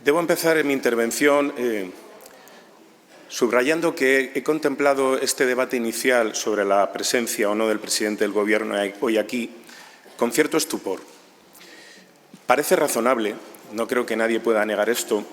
Debo empezar en mi intervención subrayando que he contemplado este debate inicial sobre la presencia o no del presidente del Gobierno hoy aquí con cierto estupor. Parece razonable, no creo que nadie pueda negar esto,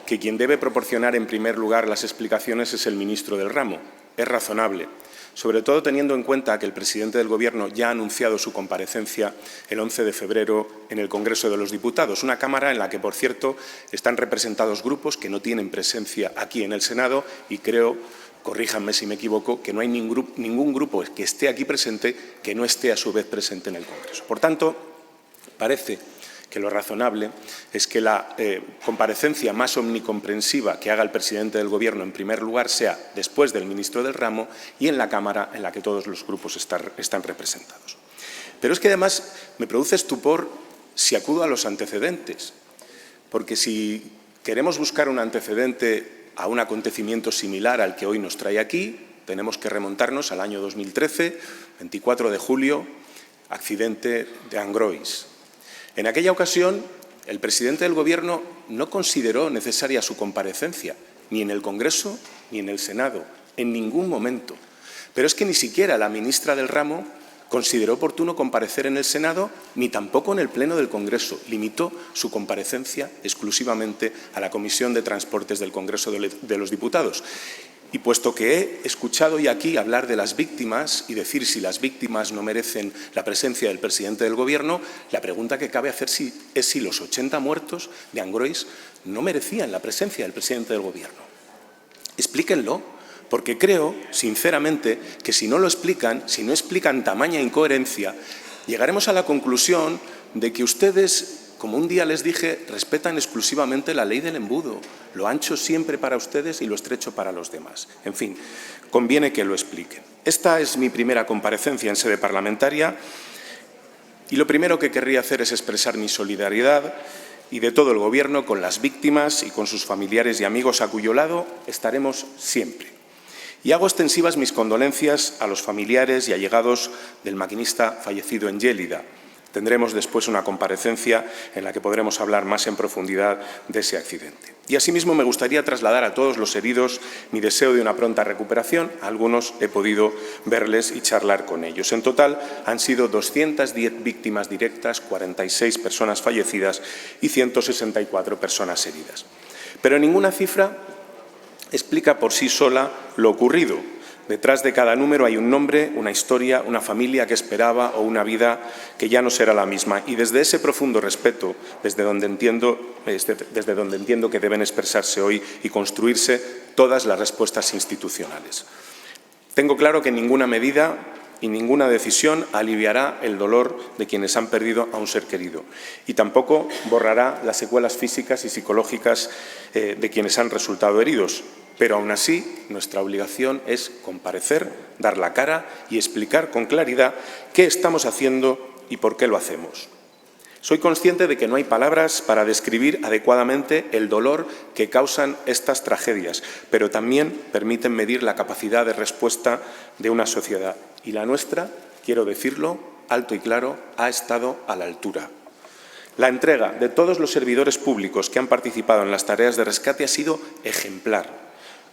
que quien debe proporcionar en primer lugar las explicaciones es el ministro del ramo. Es razonable, sobre todo teniendo en cuenta que el presidente del Gobierno ya ha anunciado su comparecencia el 11 de febrero en el Congreso de los Diputados, una Cámara en la que, por cierto, están representados grupos que no tienen presencia aquí en el Senado y creo, corríjanme si me equivoco, que no hay ningún grupo que esté aquí presente que no esté a su vez presente en el Congreso. Por tanto, parece que lo razonable es que la comparecencia más omnicomprensiva que haga el presidente del Gobierno en primer lugar sea después del ministro del ramo y en la Cámara en la que todos los grupos están representados. Pero es que además me produce estupor si acudo a los antecedentes, porque si queremos buscar un antecedente a un acontecimiento similar al que hoy nos trae aquí, tenemos que remontarnos al año 2013, 24 de julio, accidente de Angrois. En aquella ocasión, el presidente del Gobierno no consideró necesaria su comparecencia, ni en el Congreso ni en el Senado, en ningún momento. Pero es que ni siquiera la ministra del ramo consideró oportuno comparecer en el Senado, ni tampoco en el Pleno del Congreso. Limitó su comparecencia exclusivamente a la Comisión de Transportes del Congreso de los Diputados. Y puesto que he escuchado hoy aquí hablar de las víctimas y decir si las víctimas no merecen la presencia del presidente del Gobierno, la pregunta que cabe hacer es si los 80 muertos de Angrois no merecían la presencia del presidente del Gobierno. Explíquenlo, porque creo, sinceramente, que si no lo explican, si no explican tamaña incoherencia, llegaremos a la conclusión de que ustedes, como un día les dije, respetan exclusivamente la ley del embudo, lo ancho siempre para ustedes y lo estrecho para los demás. En fin, conviene que lo expliquen. Esta es mi primera comparecencia en sede parlamentaria y lo primero que querría hacer es expresar mi solidaridad y de todo el Gobierno con las víctimas y con sus familiares y amigos a cuyo lado estaremos siempre. Y hago extensivas mis condolencias a los familiares y allegados del maquinista fallecido en Gélida. Tendremos después una comparecencia en la que podremos hablar más en profundidad de ese accidente. Y asimismo me gustaría trasladar a todos los heridos mi deseo de una pronta recuperación. A algunos he podido verles y charlar con ellos. En total han sido 210 víctimas directas, 46 personas fallecidas y 164 personas heridas. Pero ninguna cifra explica por sí sola lo ocurrido. Detrás de cada número hay un nombre, una historia, una familia que esperaba o una vida que ya no será la misma. Y desde ese profundo respeto, desde donde entiendo que deben expresarse hoy y construirse todas las respuestas institucionales. Tengo claro que ninguna medida y ninguna decisión aliviará el dolor de quienes han perdido a un ser querido y tampoco borrará las secuelas físicas y psicológicas de quienes han resultado heridos. Pero aún así, nuestra obligación es comparecer, dar la cara y explicar con claridad qué estamos haciendo y por qué lo hacemos. Soy consciente de que no hay palabras para describir adecuadamente el dolor que causan estas tragedias, pero también permiten medir la capacidad de respuesta de una sociedad. Y la nuestra, quiero decirlo alto y claro, ha estado a la altura. La entrega de todos los servidores públicos que han participado en las tareas de rescate ha sido ejemplar.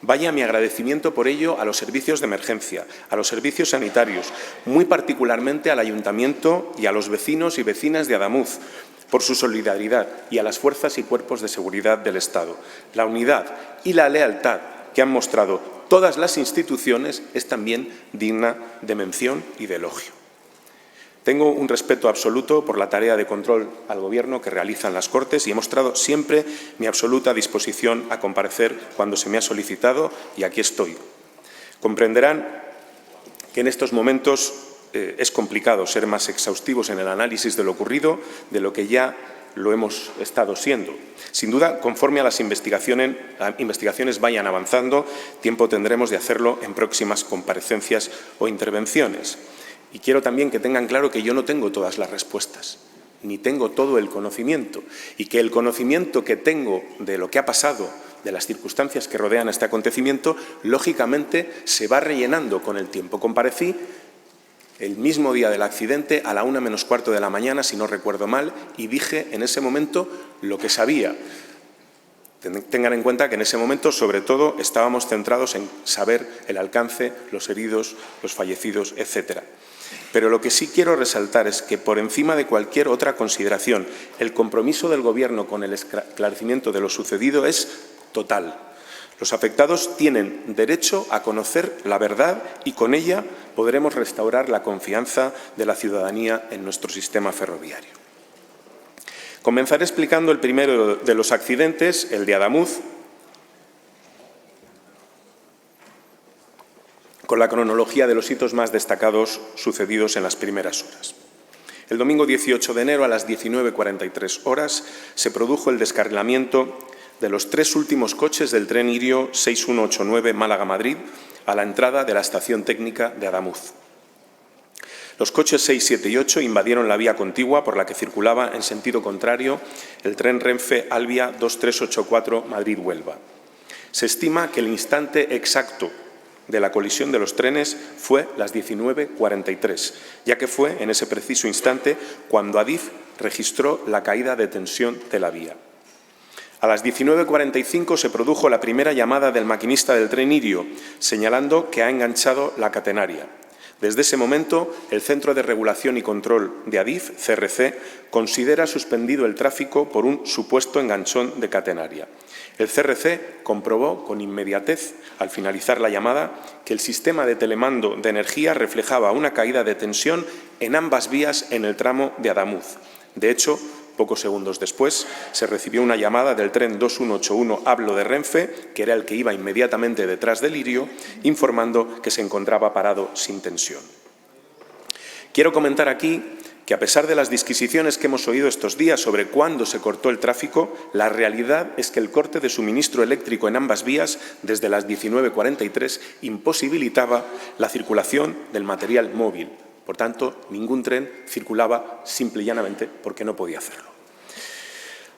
Vaya mi agradecimiento por ello a los servicios de emergencia, a los servicios sanitarios, muy particularmente al Ayuntamiento y a los vecinos y vecinas de Adamuz, por su solidaridad y a las fuerzas y cuerpos de seguridad del Estado. La unidad y la lealtad que han mostrado todas las instituciones es también digna de mención y de elogio. Tengo un respeto absoluto por la tarea de control al Gobierno que realizan las Cortes y he mostrado siempre mi absoluta disposición a comparecer cuando se me ha solicitado y aquí estoy. Comprenderán que en estos momentos es complicado ser más exhaustivos en el análisis de lo ocurrido de lo que ya lo hemos estado siendo. Sin duda, conforme a las investigaciones vayan avanzando, tiempo tendremos de hacerlo en próximas comparecencias o intervenciones. Y quiero también que tengan claro que yo no tengo todas las respuestas, ni tengo todo el conocimiento, y que el conocimiento que tengo de lo que ha pasado, de las circunstancias que rodean este acontecimiento, lógicamente se va rellenando con el tiempo. Comparecí el mismo día del accidente a la 1 menos cuarto de la mañana, si no recuerdo mal, y dije en ese momento lo que sabía. Tengan en cuenta que en ese momento, sobre todo, estábamos centrados en saber el alcance, los heridos, los fallecidos, etcétera. Pero lo que sí quiero resaltar es que, por encima de cualquier otra consideración, el compromiso del Gobierno con el esclarecimiento de lo sucedido es total. Los afectados tienen derecho a conocer la verdad y con ella podremos restaurar la confianza de la ciudadanía en nuestro sistema ferroviario. Comenzaré explicando el primero de los accidentes, el de Adamuz, con la cronología de los hitos más destacados sucedidos en las primeras horas. El domingo 18 de enero a las 19:43 horas se produjo el descarrilamiento de los 3 últimos coches del tren Irio 6189 Málaga-Madrid a la entrada de la estación técnica de Adamuz. Los coches 6, 7 y 8 invadieron la vía contigua por la que circulaba en sentido contrario el tren Renfe Albia 2384 Madrid-Huelva. Se estima que el instante exacto de la colisión de los trenes fue las 19:43, ya que fue en ese preciso instante cuando Adif registró la caída de tensión de la vía. A las 19:45 se produjo la primera llamada del maquinista del tren Irio, señalando que ha enganchado la catenaria. Desde ese momento, el Centro de Regulación y Control de Adif, CRC, considera suspendido el tráfico por un supuesto enganchón de catenaria. El CRC comprobó con inmediatez, al finalizar la llamada, que el sistema de telemando de energía reflejaba una caída de tensión en ambas vías en el tramo de Adamuz. De hecho, pocos segundos después, se recibió una llamada del tren 2181 Ablo de Renfe, que era el que iba inmediatamente detrás del Irio, informando que se encontraba parado sin tensión. Quiero comentar aquí que, a pesar de las disquisiciones que hemos oído estos días sobre cuándo se cortó el tráfico, la realidad es que el corte de suministro eléctrico en ambas vías, desde las 19:43, imposibilitaba la circulación del material móvil. Por tanto, ningún tren circulaba simple y llanamente porque no podía hacerlo.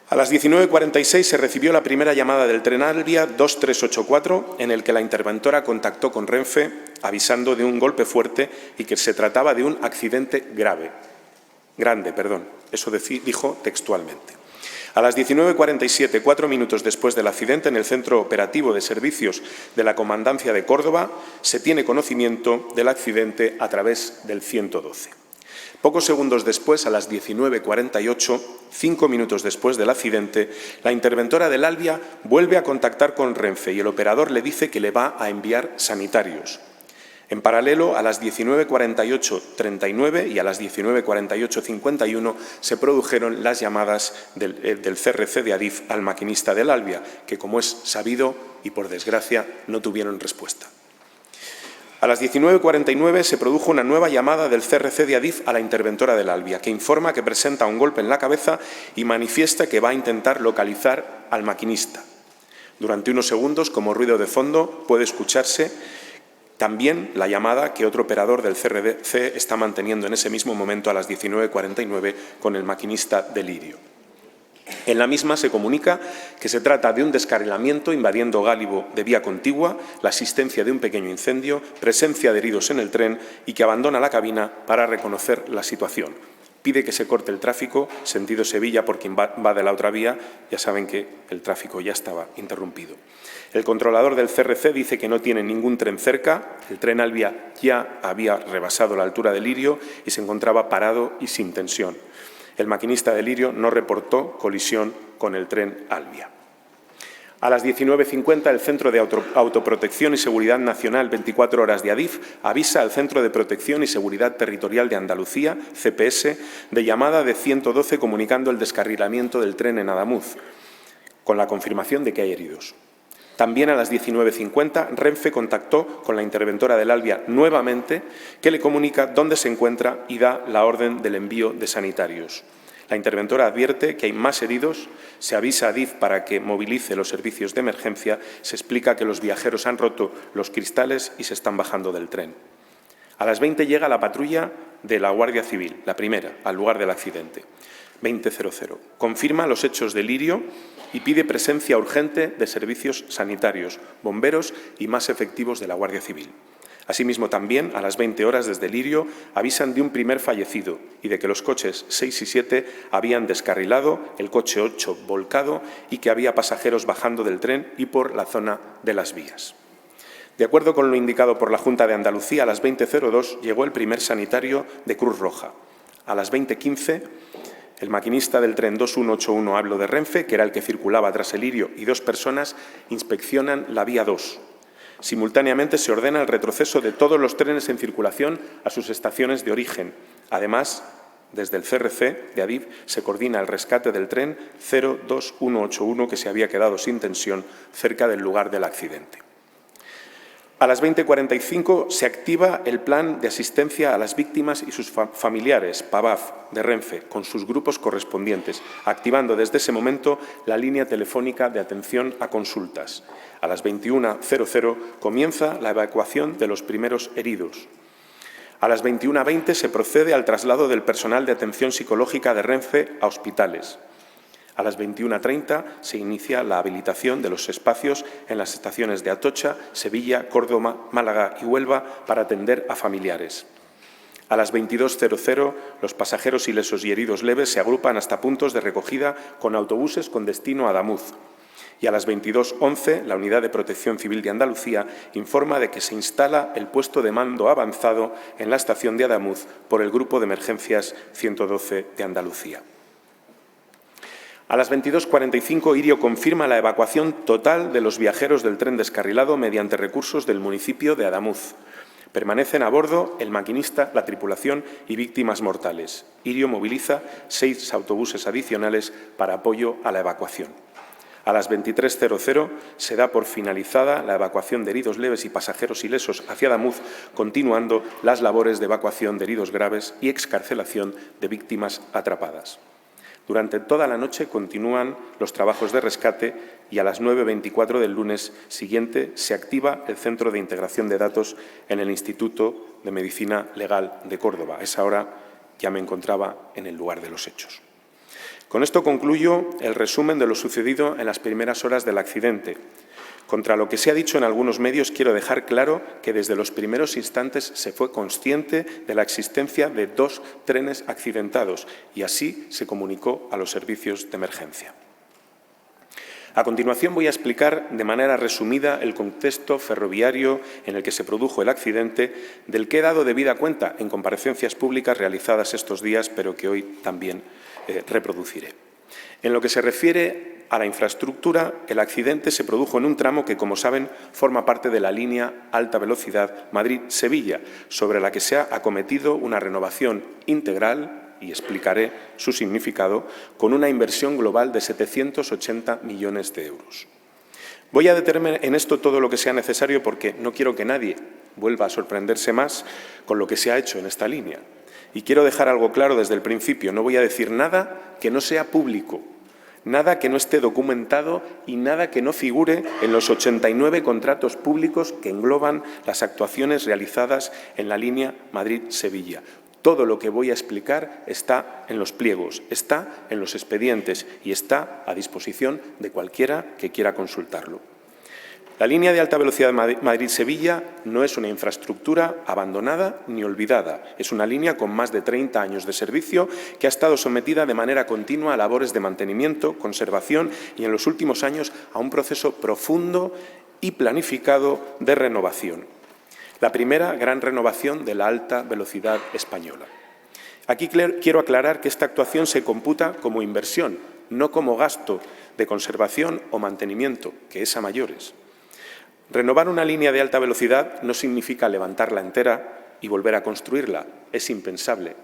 A las 19:46 se recibió la primera llamada del tren Albia 2384, en el que la interventora contactó con Renfe avisando de un golpe fuerte y que se trataba de un accidente grande, eso dijo textualmente. A las 19:47, 4 minutos después del accidente, en el Centro Operativo de Servicios de la Comandancia de Córdoba, se tiene conocimiento del accidente a través del 112. Pocos segundos después, a las 19:48, 5 minutos después del accidente, la interventora del Albia vuelve a contactar con Renfe y el operador le dice que le va a enviar sanitarios. En paralelo, a las 19:48:39 y a las 19:48:51 se produjeron las llamadas del CRC de Adif al maquinista del Albia, que, como es sabido y por desgracia, no tuvieron respuesta. A las 19:49 se produjo una nueva llamada del CRC de Adif a la interventora del Albia, que informa que presenta un golpe en la cabeza y manifiesta que va a intentar localizar al maquinista. Durante unos segundos, como ruido de fondo, puede escucharse también la llamada que otro operador del CRC está manteniendo en ese mismo momento a las 19:49 con el maquinista del Irio. En la misma se comunica que se trata de un descarrilamiento invadiendo Gálibo de vía contigua, la existencia de un pequeño incendio, presencia de heridos en el tren y que abandona la cabina para reconocer la situación. Pide que se corte el tráfico sentido Sevilla porque va de la otra vía. Ya saben que el tráfico ya estaba interrumpido. El controlador del CRC dice que no tiene ningún tren cerca. El tren Albia ya había rebasado la altura del Irio y se encontraba parado y sin tensión. El maquinista del Irio no reportó colisión con el tren Albia. A las 19:50, el Centro de Autoprotección y Seguridad Nacional 24 horas de Adif avisa al Centro de Protección y Seguridad Territorial de Andalucía, CPS, de llamada de 112 comunicando el descarrilamiento del tren en Adamuz, con la confirmación de que hay heridos. También a las 19:50, Renfe contactó con la interventora del Albia nuevamente, que le comunica dónde se encuentra y da la orden del envío de sanitarios. La interventora advierte que hay más heridos, se avisa a Adif para que movilice los servicios de emergencia, se explica que los viajeros han roto los cristales y se están bajando del tren. A las 20 llega la patrulla de la Guardia Civil, la primera, al lugar del accidente. 20:00. Confirma los hechos del Irio y pide presencia urgente de servicios sanitarios, bomberos y más efectivos de la Guardia Civil. Asimismo, también, a las 20 horas desde Lirio, avisan de un primer fallecido y de que los coches 6 y 7 habían descarrilado, el coche 8 volcado y que había pasajeros bajando del tren y por la zona de las vías. De acuerdo con lo indicado por la Junta de Andalucía, a las 20:02 llegó el primer sanitario de Cruz Roja. A las 20:15, el maquinista del tren 2181, hablo de Renfe, que era el que circulaba tras el Lirio, y 2 personas inspeccionan la vía 2. Simultáneamente se ordena el retroceso de todos los trenes en circulación a sus estaciones de origen. Además, desde el CRC de Adif se coordina el rescate del tren 02181 que se había quedado sin tensión cerca del lugar del accidente. A las 20:45 se activa el Plan de Asistencia a las Víctimas y sus familiares, PAVAF, de Renfe, con sus grupos correspondientes, activando desde ese momento la línea telefónica de atención a consultas. A las 21:00 comienza la evacuación de los primeros heridos. A las 21:20 se procede al traslado del personal de atención psicológica de Renfe a hospitales. A las 21:30 se inicia la habilitación de los espacios en las estaciones de Atocha, Sevilla, Córdoba, Málaga y Huelva para atender a familiares. A las 22:00 los pasajeros ilesos y heridos leves se agrupan hasta puntos de recogida con autobuses con destino a Adamuz. Y a las 22:11 la Unidad de Protección Civil de Andalucía informa de que se instala el puesto de mando avanzado en la estación de Adamuz por el Grupo de Emergencias 112 de Andalucía. A las 22:45, Irio confirma la evacuación total de los viajeros del tren descarrilado mediante recursos del municipio de Adamuz. Permanecen a bordo el maquinista, la tripulación y víctimas mortales. Irio moviliza 6 autobuses adicionales para apoyo a la evacuación. A las 23:00 se da por finalizada la evacuación de heridos leves y pasajeros ilesos hacia Adamuz, continuando las labores de evacuación de heridos graves y excarcelación de víctimas atrapadas. Durante toda la noche continúan los trabajos de rescate y a las 9:24 del lunes siguiente se activa el Centro de Integración de Datos en el Instituto de Medicina Legal de Córdoba. A esa hora ya me encontraba en el lugar de los hechos. Con esto concluyo el resumen de lo sucedido en las primeras horas del accidente. Contra lo que se ha dicho en algunos medios, quiero dejar claro que desde los primeros instantes se fue consciente de la existencia de 2 trenes accidentados y así se comunicó a los servicios de emergencia. A continuación voy a explicar de manera resumida el contexto ferroviario en el que se produjo el accidente, del que he dado debida cuenta en comparecencias públicas realizadas estos días, pero que hoy también reproduciré. En lo que se refiere a la infraestructura, el accidente se produjo en un tramo que, como saben, forma parte de la línea alta velocidad Madrid-Sevilla, sobre la que se ha acometido una renovación integral, y explicaré su significado, con una inversión global de 780 millones de euros. Voy a detenerme en esto todo lo que sea necesario porque no quiero que nadie vuelva a sorprenderse más con lo que se ha hecho en esta línea. Y quiero dejar algo claro desde el principio, no voy a decir nada que no sea público, nada que no esté documentado y nada que no figure en los 89 contratos públicos que engloban las actuaciones realizadas en la línea Madrid-Sevilla. Todo lo que voy a explicar está en los pliegos, está en los expedientes y está a disposición de cualquiera que quiera consultarlo. La línea de alta velocidad Madrid-Sevilla no es una infraestructura abandonada ni olvidada. Es una línea con más de 30 años de servicio que ha estado sometida de manera continua a labores de mantenimiento, conservación y, en los últimos años, a un proceso profundo y planificado de renovación. La primera gran renovación de la alta velocidad española. Aquí quiero aclarar que esta actuación se computa como inversión, no como gasto de conservación o mantenimiento, que es a mayores. Renovar una línea de alta velocidad no significa levantarla entera y volver a construirla. Es impensable.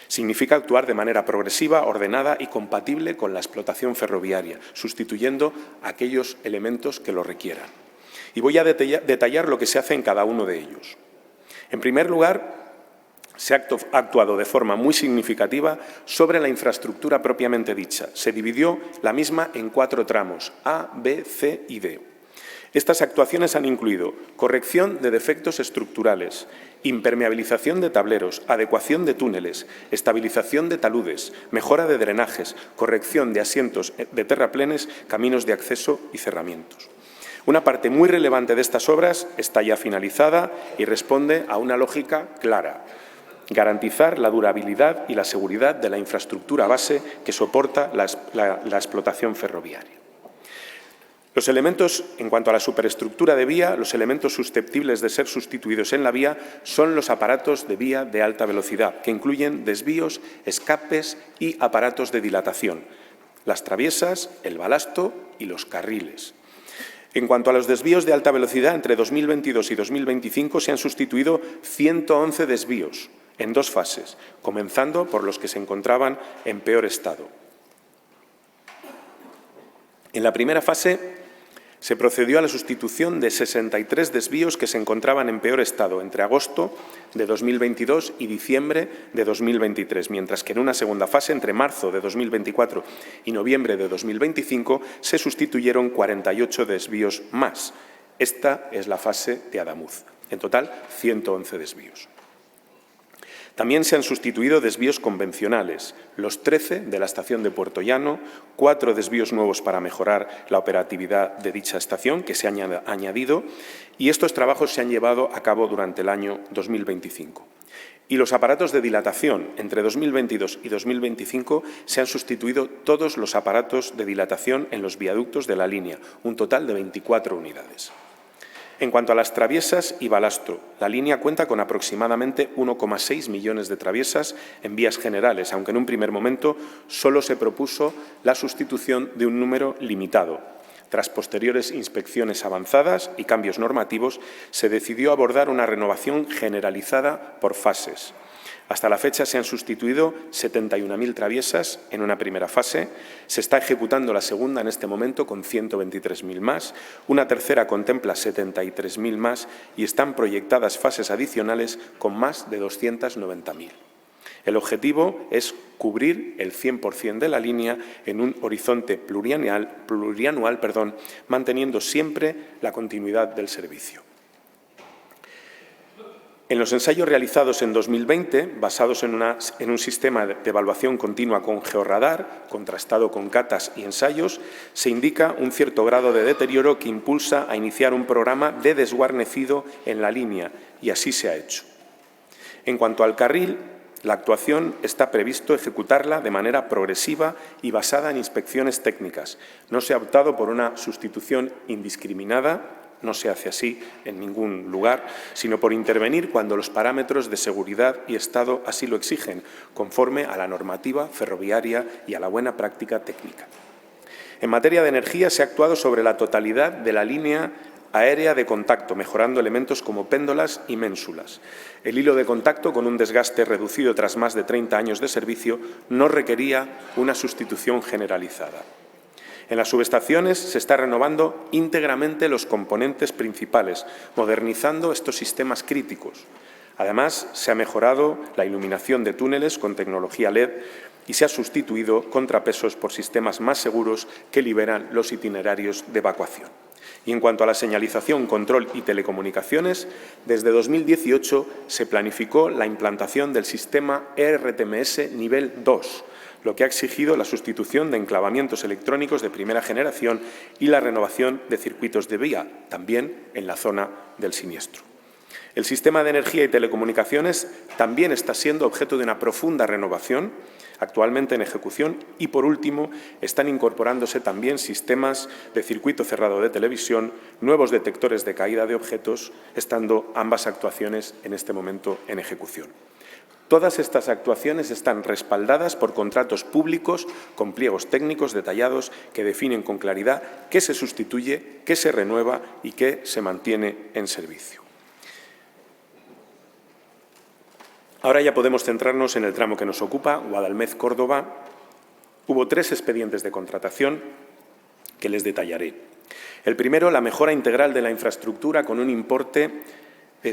Significa actuar de manera progresiva, ordenada y compatible con la explotación ferroviaria, sustituyendo aquellos elementos que lo requieran. Y voy a detallar lo que se hace en cada uno de ellos. En primer lugar, se ha actuado de forma muy significativa sobre la infraestructura propiamente dicha. Se dividió la misma en 4 tramos, A, B, C y D. Estas actuaciones han incluido corrección de defectos estructurales, impermeabilización de tableros, adecuación de túneles, estabilización de taludes, mejora de drenajes, corrección de asientos de terraplenes, caminos de acceso y cerramientos. Una parte muy relevante de estas obras está ya finalizada y responde a una lógica clara: garantizar la durabilidad y la seguridad de la infraestructura base que soporta la explotación ferroviaria. Los elementos, en cuanto a la superestructura de vía, los elementos susceptibles de ser sustituidos en la vía son los aparatos de vía de alta velocidad, que incluyen desvíos, escapes y aparatos de dilatación, las traviesas, el balasto y los carriles. En cuanto a los desvíos de alta velocidad, entre 2022 y 2025 se han sustituido 111 desvíos en 2 fases, comenzando por los que se encontraban en peor estado. En la primera fase se procedió a la sustitución de 63 desvíos que se encontraban en peor estado entre agosto de 2022 y diciembre de 2023, mientras que en una segunda fase, entre marzo de 2024 y noviembre de 2025, se sustituyeron 48 desvíos más. Esta es la fase de Adamuz. En total, 111 desvíos. También se han sustituido desvíos convencionales, los 13 de la estación de Puerto Llano, 4 desvíos nuevos para mejorar la operatividad de dicha estación, que se han añadido, y estos trabajos se han llevado a cabo durante el año 2025. Y los aparatos de dilatación, entre 2022 y 2025, se han sustituido todos los aparatos de dilatación en los viaductos de la línea, un total de 24 unidades. En cuanto a las traviesas y balasto, la línea cuenta con aproximadamente 1,6 millones de traviesas en vías generales, aunque en un primer momento solo se propuso la sustitución de un número limitado. Tras posteriores inspecciones avanzadas y cambios normativos, se decidió abordar una renovación generalizada por fases. Hasta la fecha se han sustituido 71.000 traviesas en una primera fase, se está ejecutando la segunda en este momento con 123.000 más, una tercera contempla 73.000 más y están proyectadas fases adicionales con más de 290.000. El objetivo es cubrir el 100% de la línea en un horizonte plurianual, manteniendo siempre la continuidad del servicio. En los ensayos realizados en 2020, basados en un sistema de evaluación continua con georradar, contrastado con catas y ensayos, se indica un cierto grado de deterioro que impulsa a iniciar un programa de desguarnecido en la línea, y así se ha hecho. En cuanto al carril, la actuación está previsto ejecutarla de manera progresiva y basada en inspecciones técnicas. No se ha optado por una sustitución indiscriminada. No se hace así en ningún lugar, sino por intervenir cuando los parámetros de seguridad y estado así lo exigen, conforme a la normativa ferroviaria y a la buena práctica técnica. En materia de energía, se ha actuado sobre la totalidad de la línea aérea de contacto, mejorando elementos como péndolas y ménsulas. El hilo de contacto, con un desgaste reducido tras más de 30 años de servicio, no requería una sustitución generalizada. En las subestaciones se está renovando íntegramente los componentes principales, modernizando estos sistemas críticos. Además, se ha mejorado la iluminación de túneles con tecnología LED y se ha sustituido contrapesos por sistemas más seguros que liberan los itinerarios de evacuación. Y en cuanto a la señalización, control y telecomunicaciones, desde 2018 se planificó la implantación del sistema ERTMS nivel 2, lo que ha exigido la sustitución de enclavamientos electrónicos de primera generación y la renovación de circuitos de vía, también en la zona del siniestro. El sistema de energía y telecomunicaciones también está siendo objeto de una profunda renovación, actualmente en ejecución, y, por último, están incorporándose también sistemas de circuito cerrado de televisión, nuevos detectores de caída de objetos, estando ambas actuaciones en este momento en ejecución. Todas estas actuaciones están respaldadas por contratos públicos con pliegos técnicos detallados que definen con claridad qué se sustituye, qué se renueva y qué se mantiene en servicio. Ahora ya podemos centrarnos en el tramo que nos ocupa, Guadalmedz-Córdoba. Hubo 3 expedientes de contratación que les detallaré. El primero, la mejora integral de la infraestructura con un importe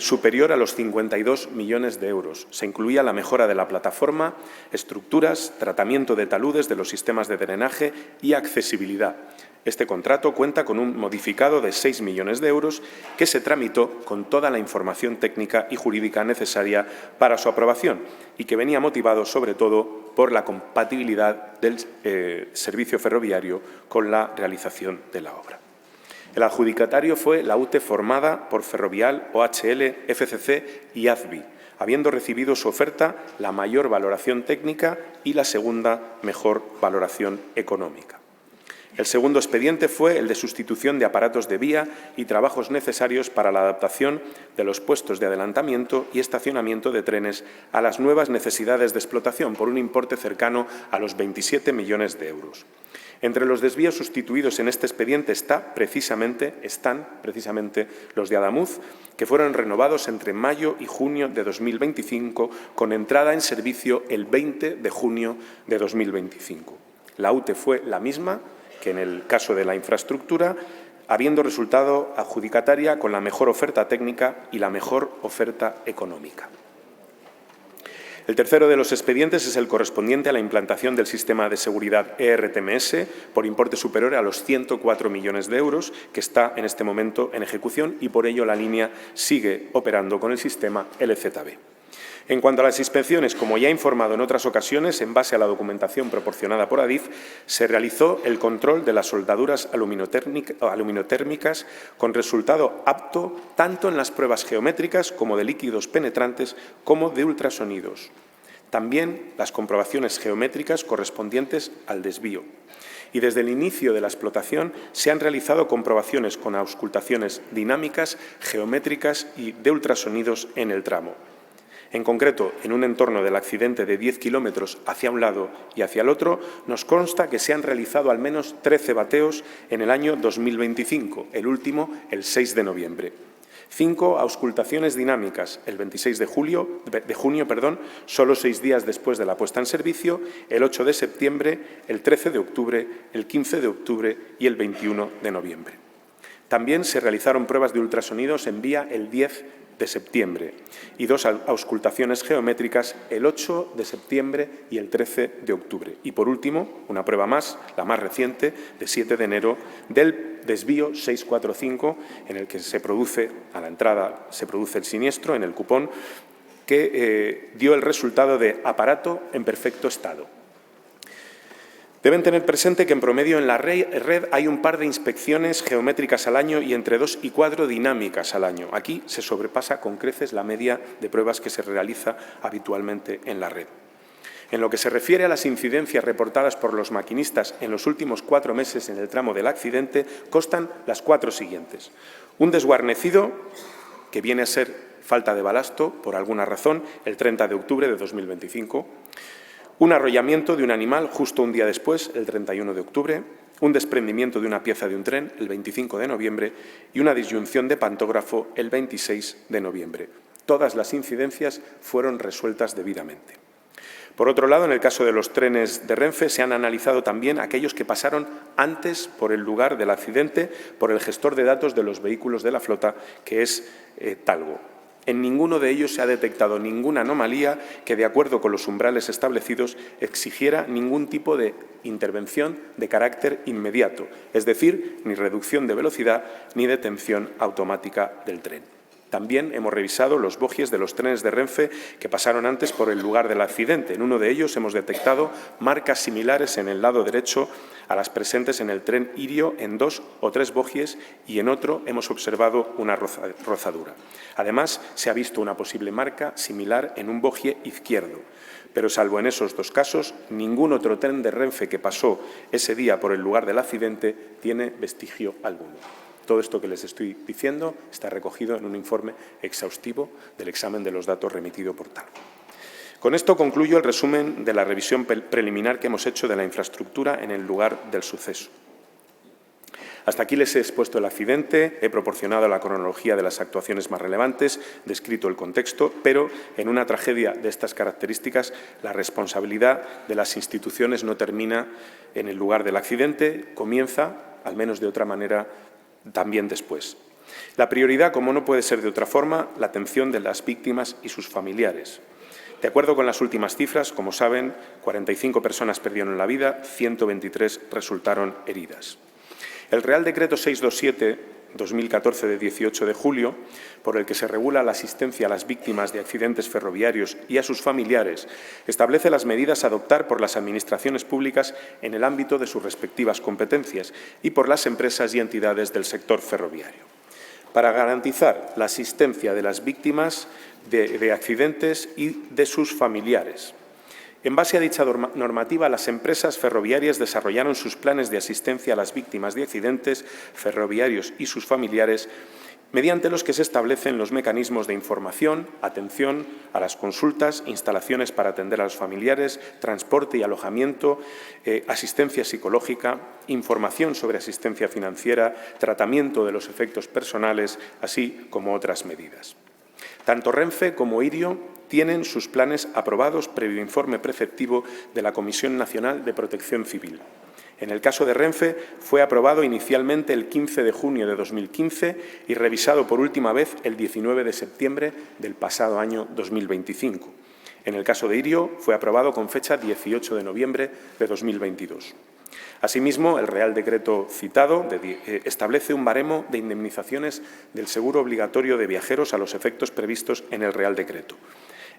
superior a los 52 millones de euros. Se incluía la mejora de la plataforma, estructuras, tratamiento de taludes de los sistemas de drenaje y accesibilidad. Este contrato cuenta con un modificado de 6 millones de euros que se tramitó con toda la información técnica y jurídica necesaria para su aprobación y que venía motivado sobre todo por la compatibilidad del servicio ferroviario con la realización de la obra. El adjudicatario fue la UTE formada por Ferrovial, OHL, FCC y AZBI, habiendo recibido su oferta la mayor valoración técnica y la segunda mejor valoración económica. El segundo expediente fue el de sustitución de aparatos de vía y trabajos necesarios para la adaptación de los puestos de adelantamiento y estacionamiento de trenes a las nuevas necesidades de explotación por un importe cercano a los 27 millones de euros. Entre los desvíos sustituidos en este expediente están precisamente los de Adamuz, que fueron renovados entre mayo y junio de 2025, con entrada en servicio el 20 de junio de 2025. La UTE fue la misma que en el caso de la infraestructura, habiendo resultado adjudicataria con la mejor oferta técnica y la mejor oferta económica. El tercero de los expedientes es el correspondiente a la implantación del sistema de seguridad ERTMS por importe superior a los 104 millones de euros, que está en este momento en ejecución y por ello la línea sigue operando con el sistema LZB. En cuanto a las inspecciones, como ya he informado en otras ocasiones, en base a la documentación proporcionada por Adif, se realizó el control de las soldaduras aluminotérmicas con resultado apto tanto en las pruebas geométricas como de líquidos penetrantes como de ultrasonidos. También las comprobaciones geométricas correspondientes al desvío. Y desde el inicio de la explotación se han realizado comprobaciones con auscultaciones dinámicas, geométricas y de ultrasonidos en el tramo. En concreto, en un entorno del accidente de 10 kilómetros hacia un lado y hacia el otro, nos consta que se han realizado al menos 13 bateos en el año 2025, el último el 6 de noviembre. 5 auscultaciones dinámicas, el 26 de junio, solo 6 días después de la puesta en servicio, el 8 de septiembre, el 13 de octubre, el 15 de octubre y el 21 de noviembre. También se realizaron pruebas de ultrasonidos en vía el 10 de septiembre y 2 auscultaciones geométricas el 8 de septiembre y el 13 de octubre. Y, por último, una prueba más, la más reciente, de 7 de enero, del desvío 645, en el que a la entrada se produce el siniestro en el cupón, que dio el resultado de aparato en perfecto estado. Deben tener presente que en promedio en la red hay un par de inspecciones geométricas al año y entre 2 y 4 dinámicas al año. Aquí se sobrepasa con creces la media de pruebas que se realiza habitualmente en la red. En lo que se refiere a las incidencias reportadas por los maquinistas en los últimos 4 meses en el tramo del accidente, constan las 4 siguientes. Un desguarnecido, que viene a ser falta de balasto, por alguna razón, el 30 de octubre de 2025. Un arrollamiento de un animal justo un día después, el 31 de octubre, un desprendimiento de una pieza de un tren, el 25 de noviembre, y una disyunción de pantógrafo, el 26 de noviembre. Todas las incidencias fueron resueltas debidamente. Por otro lado, en el caso de los trenes de Renfe, se han analizado también aquellos que pasaron antes por el lugar del accidente por el gestor de datos de los vehículos de la flota, que es Talgo. En ninguno de ellos se ha detectado ninguna anomalía que, de acuerdo con los umbrales establecidos, exigiera ningún tipo de intervención de carácter inmediato, es decir, ni reducción de velocidad ni detención automática del tren. También hemos revisado los bogies de los trenes de Renfe que pasaron antes por el lugar del accidente. En uno de ellos hemos detectado marcas similares en el lado derecho a las presentes en el tren Irio en 2 o 3 bogies y en otro hemos observado una rozadura. Además, se ha visto una posible marca similar en un bogie izquierdo. Pero salvo en esos 2 casos, ningún otro tren de Renfe que pasó ese día por el lugar del accidente tiene vestigio alguno. Todo esto que les estoy diciendo está recogido en un informe exhaustivo del examen de los datos remitido por Talgo. Con esto concluyo el resumen de la revisión preliminar que hemos hecho de la infraestructura en el lugar del suceso. Hasta aquí les he expuesto el accidente, he proporcionado la cronología de las actuaciones más relevantes, descrito el contexto, pero en una tragedia de estas características la responsabilidad de las instituciones no termina en el lugar del accidente, comienza, al menos de otra manera, también después. La prioridad, como no puede ser de otra forma, la atención de las víctimas y sus familiares. De acuerdo con las últimas cifras, como saben, 45 personas perdieron la vida, 123 resultaron heridas. El Real Decreto 627 2014 de 18 de julio, por el que se regula la asistencia a las víctimas de accidentes ferroviarios y a sus familiares, establece las medidas a adoptar por las administraciones públicas en el ámbito de sus respectivas competencias y por las empresas y entidades del sector ferroviario, para garantizar la asistencia de las víctimas de accidentes y de sus familiares. En base a dicha normativa, las empresas ferroviarias desarrollaron sus planes de asistencia a las víctimas de accidentes ferroviarios y sus familiares, mediante los que se establecen los mecanismos de información, atención a las consultas, instalaciones para atender a los familiares, transporte y alojamiento, asistencia psicológica, información sobre asistencia financiera, tratamiento de los efectos personales, así como otras medidas. Tanto Renfe como IRIO tienen sus planes aprobados previo informe preceptivo de la Comisión Nacional de Protección Civil. En el caso de Renfe, fue aprobado inicialmente el 15 de junio de 2015 y revisado por última vez el 19 de septiembre del pasado año 2025. En el caso de IRIO, fue aprobado con fecha 18 de noviembre de 2022. Asimismo, el Real Decreto citado establece un baremo de indemnizaciones del seguro obligatorio de viajeros a los efectos previstos en el Real Decreto.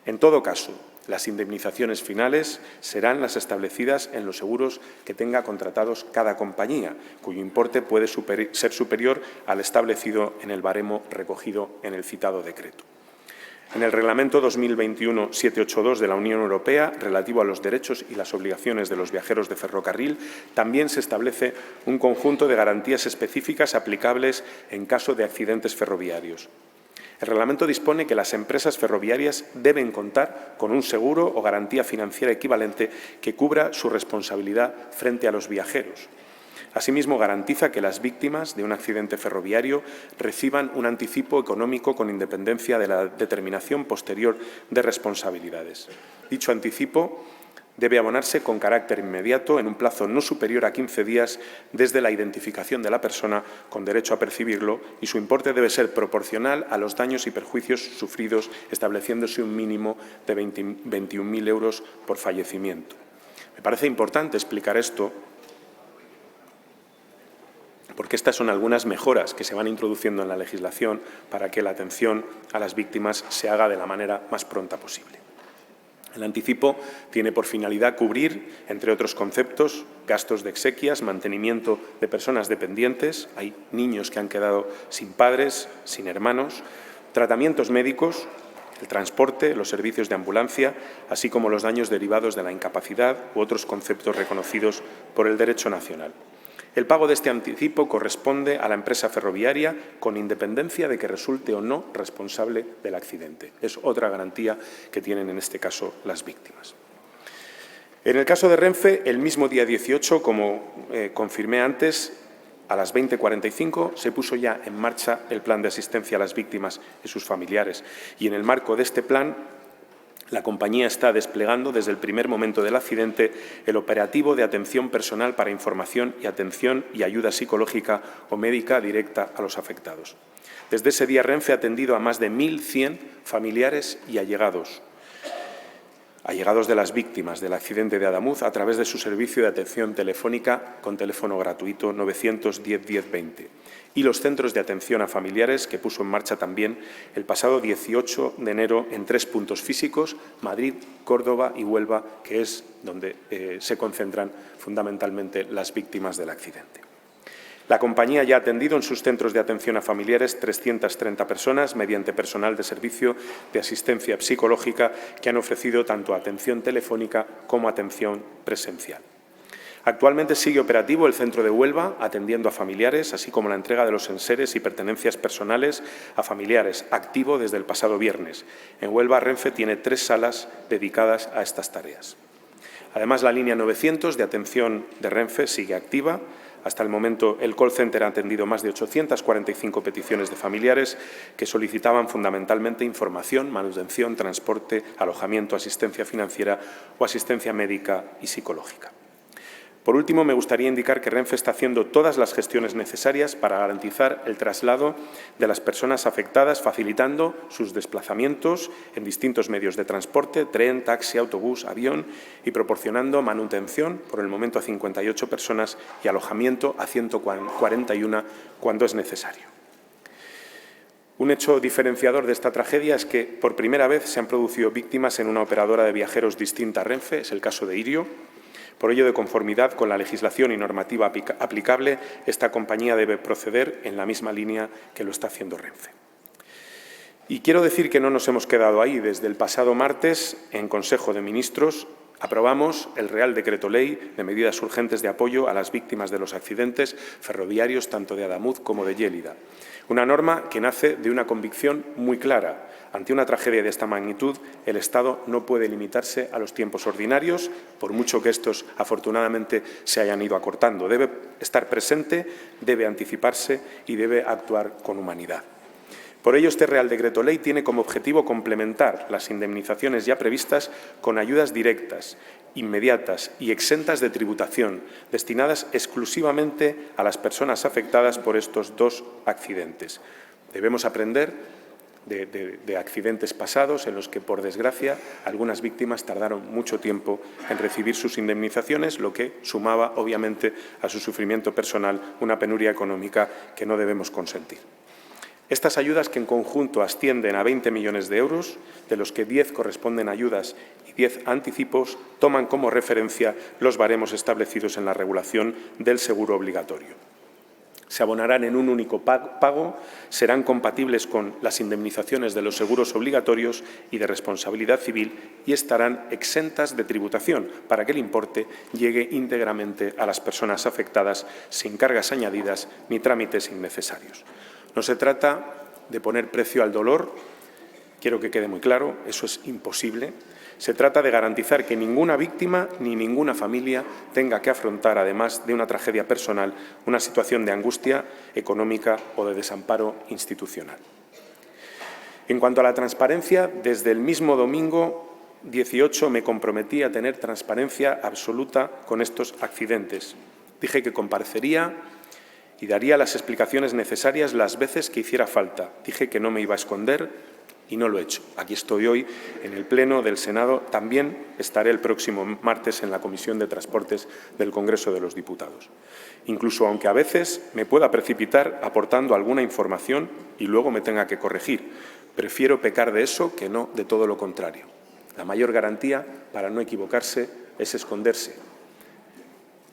En todo caso, las indemnizaciones finales serán las establecidas en los seguros que tenga contratados cada compañía, cuyo importe puede ser superior al establecido en el baremo recogido en el citado decreto. En el Reglamento 2021/782 de la Unión Europea, relativo a los derechos y las obligaciones de los viajeros de ferrocarril, también se establece un conjunto de garantías específicas aplicables en caso de accidentes ferroviarios. El reglamento dispone que las empresas ferroviarias deben contar con un seguro o garantía financiera equivalente que cubra su responsabilidad frente a los viajeros. Asimismo, garantiza que las víctimas de un accidente ferroviario reciban un anticipo económico con independencia de la determinación posterior de responsabilidades. Dicho anticipo debe abonarse con carácter inmediato en un plazo no superior a 15 días desde la identificación de la persona con derecho a percibirlo y su importe debe ser proporcional a los daños y perjuicios sufridos, estableciéndose un mínimo de 21.000 euros por fallecimiento. Me parece importante explicar esto porque estas son algunas mejoras que se van introduciendo en la legislación para que la atención a las víctimas se haga de la manera más pronta posible. El anticipo tiene por finalidad cubrir, entre otros conceptos, gastos de exequias, mantenimiento de personas dependientes, hay niños que han quedado sin padres, sin hermanos, tratamientos médicos, el transporte, los servicios de ambulancia, así como los daños derivados de la incapacidad u otros conceptos reconocidos por el derecho nacional. El pago de este anticipo corresponde a la empresa ferroviaria con independencia de que resulte o no responsable del accidente. Es otra garantía que tienen en este caso las víctimas. En el caso de Renfe, el mismo día 18, como confirmé antes, a las 20:45 se puso ya en marcha el plan de asistencia a las víctimas y sus familiares. Y en el marco de este plan, la compañía está desplegando desde el primer momento del accidente el operativo de atención personal para información y atención y ayuda psicológica o médica directa a los afectados. Desde ese día, Renfe ha atendido a más de 1.100 familiares y allegados de las víctimas del accidente de Adamuz a través de su servicio de atención telefónica con teléfono gratuito 910 1020 y los centros de atención a familiares que puso en marcha también el pasado 18 de enero en 3 puntos físicos, Madrid, Córdoba y Huelva, que es donde se concentran fundamentalmente las víctimas del accidente. La compañía ya ha atendido en sus centros de atención a familiares 330 personas mediante personal de servicio de asistencia psicológica que han ofrecido tanto atención telefónica como atención presencial. Actualmente sigue operativo el centro de Huelva, atendiendo a familiares, así como la entrega de los enseres y pertenencias personales a familiares, activo desde el pasado viernes. En Huelva, Renfe tiene 3 salas dedicadas a estas tareas. Además, la línea 900 de atención de Renfe sigue activa. Hasta el momento, el call center ha atendido más de 845 peticiones de familiares que solicitaban fundamentalmente información, manutención, transporte, alojamiento, asistencia financiera o asistencia médica y psicológica. Por último, me gustaría indicar que Renfe está haciendo todas las gestiones necesarias para garantizar el traslado de las personas afectadas, facilitando sus desplazamientos en distintos medios de transporte, tren, taxi, autobús, avión, y proporcionando manutención, por el momento a 58 personas, y alojamiento a 141 cuando es necesario. Un hecho diferenciador de esta tragedia es que, por primera vez, se han producido víctimas en una operadora de viajeros distinta a Renfe, es el caso de Irio. Por ello, de conformidad con la legislación y normativa aplicable, esta compañía debe proceder en la misma línea que lo está haciendo Renfe. Y quiero decir que no nos hemos quedado ahí. Desde el pasado martes, en Consejo de Ministros, aprobamos el Real Decreto Ley de medidas urgentes de apoyo a las víctimas de los accidentes ferroviarios tanto de Adamuz como de Lleida. Una norma que nace de una convicción muy clara. Ante una tragedia de esta magnitud, el Estado no puede limitarse a los tiempos ordinarios, por mucho que estos, afortunadamente, se hayan ido acortando. Debe estar presente, debe anticiparse y debe actuar con humanidad. Por ello, este Real Decreto Ley tiene como objetivo complementar las indemnizaciones ya previstas con ayudas directas, inmediatas y exentas de tributación, destinadas exclusivamente a las personas afectadas por estos dos accidentes. Debemos aprender de accidentes pasados en los que, por desgracia, algunas víctimas tardaron mucho tiempo en recibir sus indemnizaciones, lo que sumaba, obviamente, a su sufrimiento personal una penuria económica que no debemos consentir. Estas ayudas, que en conjunto ascienden a 20 millones de euros, de los que 10 corresponden a ayudas y 10 a anticipos, toman como referencia los baremos establecidos en la regulación del seguro obligatorio. Se abonarán en un único pago, serán compatibles con las indemnizaciones de los seguros obligatorios y de responsabilidad civil y estarán exentas de tributación para que el importe llegue íntegramente a las personas afectadas sin cargas añadidas ni trámites innecesarios. No se trata de poner precio al dolor, quiero que quede muy claro, eso es imposible. Se trata de garantizar que ninguna víctima ni ninguna familia tenga que afrontar, además de una tragedia personal, una situación de angustia económica o de desamparo institucional. En cuanto a la transparencia, desde el mismo domingo 18 me comprometí a tener transparencia absoluta con estos accidentes. Dije que comparecería y daría las explicaciones necesarias las veces que hiciera falta. Dije que no me iba a esconder y no lo he hecho. Aquí estoy hoy en el Pleno del Senado. También estaré el próximo martes en la Comisión de Transportes del Congreso de los Diputados. Incluso aunque a veces me pueda precipitar aportando alguna información y luego me tenga que corregir. Prefiero pecar de eso que no de todo lo contrario. La mayor garantía para no equivocarse es esconderse.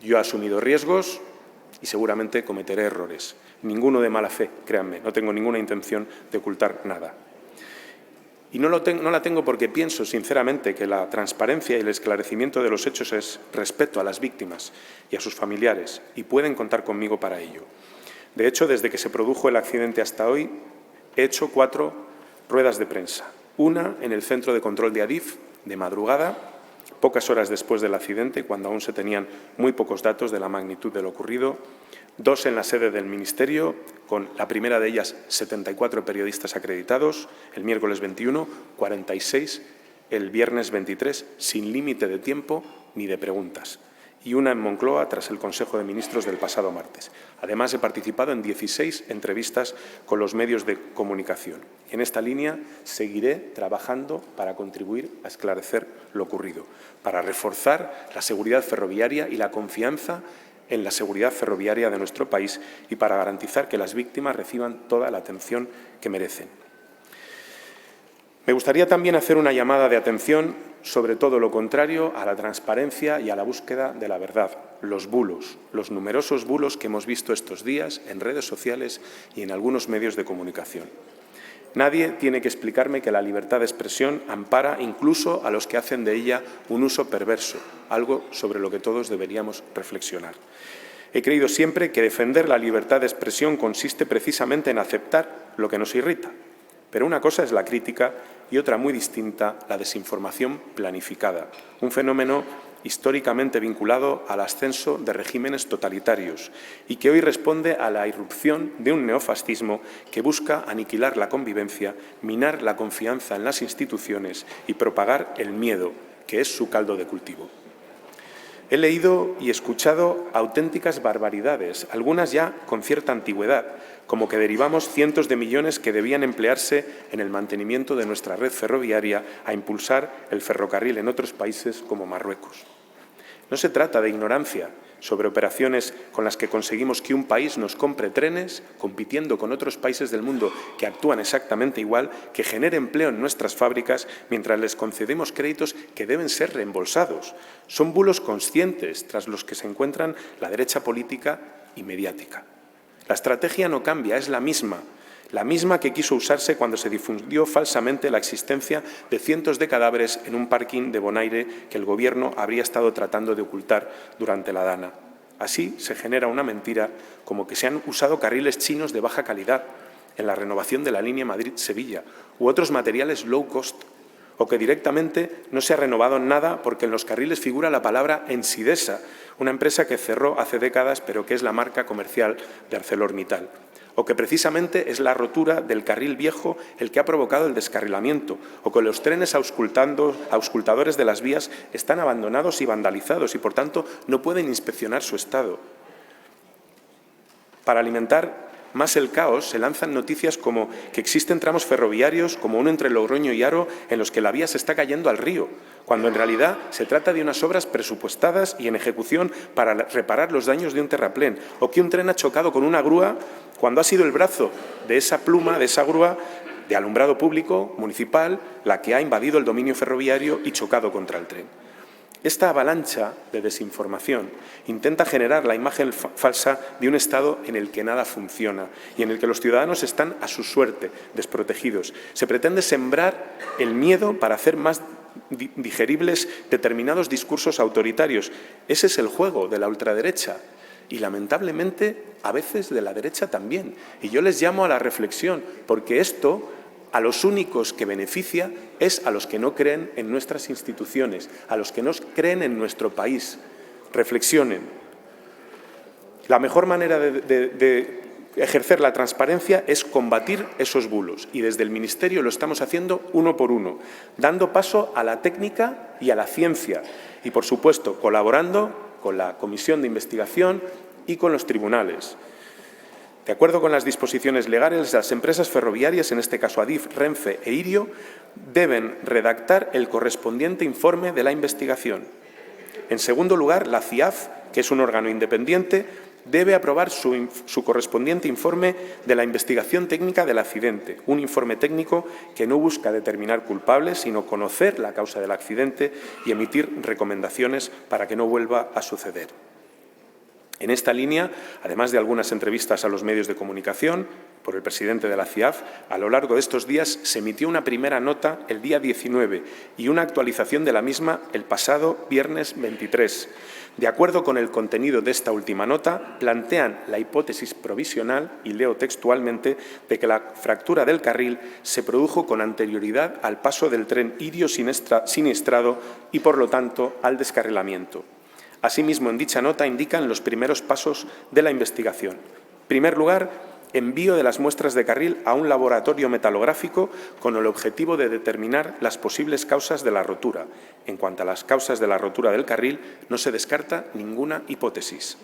Yo he asumido riesgos y seguramente cometeré errores. Ninguno de mala fe, créanme, no tengo ninguna intención de ocultar nada. Y no la tengo porque pienso, sinceramente, que la transparencia y el esclarecimiento de los hechos es respeto a las víctimas y a sus familiares, y pueden contar conmigo para ello. De hecho, desde que se produjo el accidente hasta hoy, he hecho 4 ruedas de prensa. Una en el Centro de Control de Adif, de madrugada, pocas horas después del accidente, cuando aún se tenían muy pocos datos de la magnitud de lo ocurrido. 2 en la sede del Ministerio, con la primera de ellas 74 periodistas acreditados, el miércoles 21, 46 el viernes 23, sin límite de tiempo ni de preguntas. Y una en Moncloa, tras el Consejo de Ministros del pasado martes. Además, he participado en 16 entrevistas con los medios de comunicación. En esta línea seguiré trabajando para contribuir a esclarecer lo ocurrido, para reforzar la seguridad ferroviaria y la confianza en la seguridad ferroviaria de nuestro país y para garantizar que las víctimas reciban toda la atención que merecen. Me gustaría también hacer una llamada de atención sobre todo lo contrario a la transparencia y a la búsqueda de la verdad, los bulos, los numerosos bulos que hemos visto estos días en redes sociales y en algunos medios de comunicación. Nadie tiene que explicarme que la libertad de expresión ampara incluso a los que hacen de ella un uso perverso, algo sobre lo que todos deberíamos reflexionar. He creído siempre que defender la libertad de expresión consiste precisamente en aceptar lo que nos irrita. Pero una cosa es la crítica y otra muy distinta, la desinformación planificada, un fenómeno históricamente vinculado al ascenso de regímenes totalitarios y que hoy responde a la irrupción de un neofascismo que busca aniquilar la convivencia, minar la confianza en las instituciones y propagar el miedo, que es su caldo de cultivo. He leído y escuchado auténticas barbaridades, algunas ya con cierta antigüedad, como que derivamos cientos de millones que debían emplearse en el mantenimiento de nuestra red ferroviaria a impulsar el ferrocarril en otros países como Marruecos. No se trata de ignorancia sobre operaciones con las que conseguimos que un país nos compre trenes, compitiendo con otros países del mundo que actúan exactamente igual, que genere empleo en nuestras fábricas mientras les concedemos créditos que deben ser reembolsados. Son bulos conscientes tras los que se encuentran la derecha política y mediática. La estrategia no cambia, es la misma que quiso usarse cuando se difundió falsamente la existencia de cientos de cadáveres en un parking de Bonaire que el Gobierno habría estado tratando de ocultar durante la Dana. Así se genera una mentira como que se han usado carriles chinos de baja calidad en la renovación de la línea Madrid-Sevilla u otros materiales low cost, o que directamente no se ha renovado nada porque en los carriles figura la palabra Ensidesa, una empresa que cerró hace décadas pero que es la marca comercial de ArcelorMittal, o que precisamente es la rotura del carril viejo el que ha provocado el descarrilamiento, o que los trenes auscultadores de las vías están abandonados y vandalizados y, por tanto, no pueden inspeccionar su estado. Para alimentar más el caos, se lanzan noticias como que existen tramos ferroviarios, como uno entre Logroño y Haro, en los que la vía se está cayendo al río, cuando en realidad se trata de unas obras presupuestadas y en ejecución para reparar los daños de un terraplén, o que un tren ha chocado con una grúa cuando ha sido el brazo de esa pluma, de esa grúa de alumbrado público municipal, la que ha invadido el dominio ferroviario y chocado contra el tren. Esta avalancha de desinformación intenta generar la imagen falsa de un Estado en el que nada funciona y en el que los ciudadanos están a su suerte, desprotegidos. Se pretende sembrar el miedo para hacer más digeribles determinados discursos autoritarios. Ese es el juego de la ultraderecha y, lamentablemente, a veces de la derecha también. Y yo les llamo a la reflexión, porque esto a los únicos que beneficia es a los que no creen en nuestras instituciones, a los que no creen en nuestro país. Reflexionen. La mejor manera de ejercer la transparencia es combatir esos bulos y desde el Ministerio lo estamos haciendo uno por uno, dando paso a la técnica y a la ciencia y, por supuesto, colaborando con la Comisión de Investigación y con los tribunales. De acuerdo con las disposiciones legales, las empresas ferroviarias, en este caso Adif, Renfe e Irio, deben redactar el correspondiente informe de la investigación. En segundo lugar, la CIAF, que es un órgano independiente, debe aprobar su correspondiente informe de la investigación técnica del accidente, un informe técnico que no busca determinar culpables, sino conocer la causa del accidente y emitir recomendaciones para que no vuelva a suceder. En esta línea, además de algunas entrevistas a los medios de comunicación por el presidente de la CIAF, a lo largo de estos días se emitió una primera nota el día 19 y una actualización de la misma el pasado viernes 23. De acuerdo con el contenido de esta última nota, plantean la hipótesis provisional, y leo textualmente, de que la fractura del carril se produjo con anterioridad al paso del tren Irio siniestrado y, por lo tanto, al descarrilamiento. Asimismo, en dicha nota indican los primeros pasos de la investigación. En primer lugar, envío de las muestras de carril a un laboratorio metalográfico con el objetivo de determinar las posibles causas de la rotura. En cuanto a las causas de la rotura del carril, no se descarta ninguna hipótesis.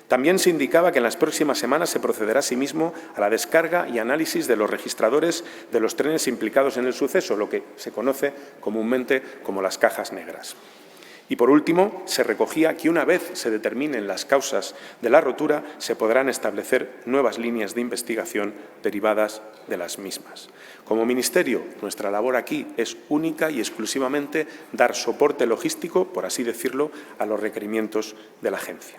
También se indicaba que en las próximas semanas se procederá asimismo a la descarga y análisis de los registradores de los trenes implicados en el suceso, lo que se conoce comúnmente como las cajas negras. Y, por último, se recogía que una vez se determinen las causas de la rotura, se podrán establecer nuevas líneas de investigación derivadas de las mismas. Como Ministerio, nuestra labor aquí es única y exclusivamente dar soporte logístico, por así decirlo, a los requerimientos de la agencia.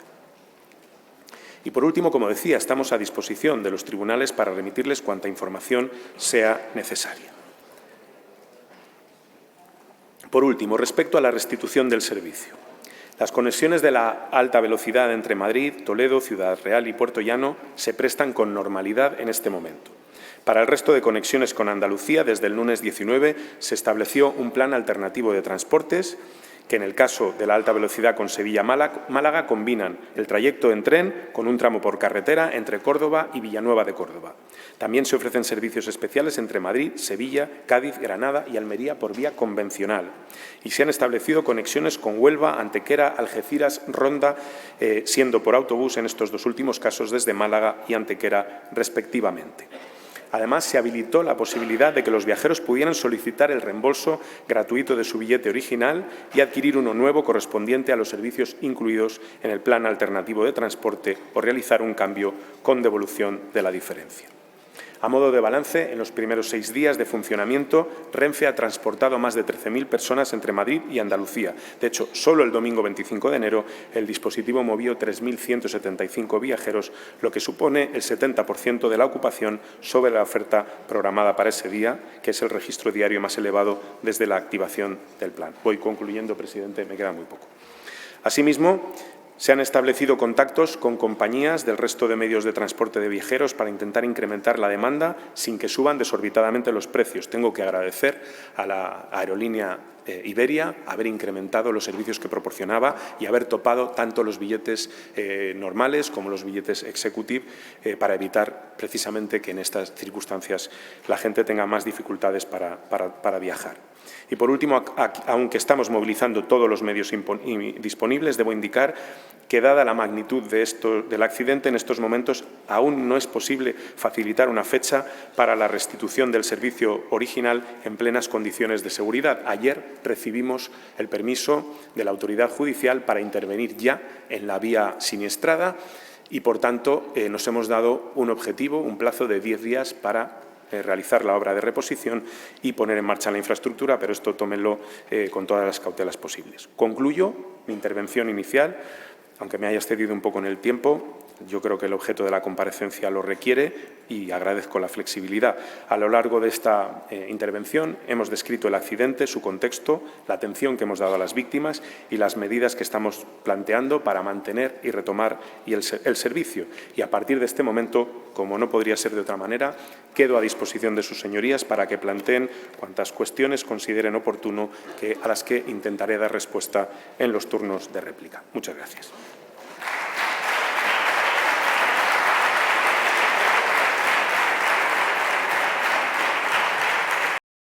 Y, por último, como decía, estamos a disposición de los tribunales para remitirles cuanta información sea necesaria. Por último, respecto a la restitución del servicio. Las conexiones de la alta velocidad entre Madrid, Toledo, Ciudad Real y Puerto Llano se prestan con normalidad en este momento. Para el resto de conexiones con Andalucía, desde el lunes 19 se estableció un plan alternativo de transportes que, en el caso de la alta velocidad con Sevilla-Málaga, combinan el trayecto en tren con un tramo por carretera entre Córdoba y Villanueva de Córdoba. También se ofrecen servicios especiales entre Madrid, Sevilla, Cádiz, Granada y Almería por vía convencional. Y se han establecido conexiones con Huelva, Antequera, Algeciras, Ronda, siendo por autobús en estos dos últimos casos desde Málaga y Antequera respectivamente. Además, se habilitó la posibilidad de que los viajeros pudieran solicitar el reembolso gratuito de su billete original y adquirir uno nuevo correspondiente a los servicios incluidos en el plan alternativo de transporte o realizar un cambio con devolución de la diferencia. A modo de balance, en los primeros 6 días de funcionamiento, Renfe ha transportado a más de 13.000 personas entre Madrid y Andalucía. De hecho, solo el domingo 25 de enero el dispositivo movió 3.175 viajeros, lo que supone el 70% de la ocupación sobre la oferta programada para ese día, que es el registro diario más elevado desde la activación del plan. Voy concluyendo, presidente, me queda muy poco. Asimismo, se han establecido contactos con compañías del resto de medios de transporte de viajeros para intentar incrementar la demanda sin que suban desorbitadamente los precios. Tengo que agradecer a la aerolínea Iberia haber incrementado los servicios que proporcionaba y haber topado tanto los billetes normales como los billetes executive para evitar precisamente que en estas circunstancias la gente tenga más dificultades para viajar. Y, por último, aunque estamos movilizando todos los medios disponibles, debo indicar que, dada la magnitud del accidente, en estos momentos aún no es posible facilitar una fecha para la restitución del servicio original en plenas condiciones de seguridad. Ayer recibimos el permiso de la autoridad judicial para intervenir ya en la vía siniestrada y, por tanto, nos hemos dado un objetivo, un plazo de 10 días para realizar la obra de reposición y poner en marcha la infraestructura, pero esto tómenlo con todas las cautelas posibles. Concluyo mi intervención inicial, aunque me haya excedido un poco en el tiempo. Yo creo que el objeto de la comparecencia lo requiere y agradezco la flexibilidad. A lo largo de esta intervención hemos descrito el accidente, su contexto, la atención que hemos dado a las víctimas y las medidas que estamos planteando para mantener y retomar el servicio. Y a partir de este momento, como no podría ser de otra manera, quedo a disposición de sus señorías para que planteen cuantas cuestiones consideren oportuno a las que intentaré dar respuesta en los turnos de réplica. Muchas gracias.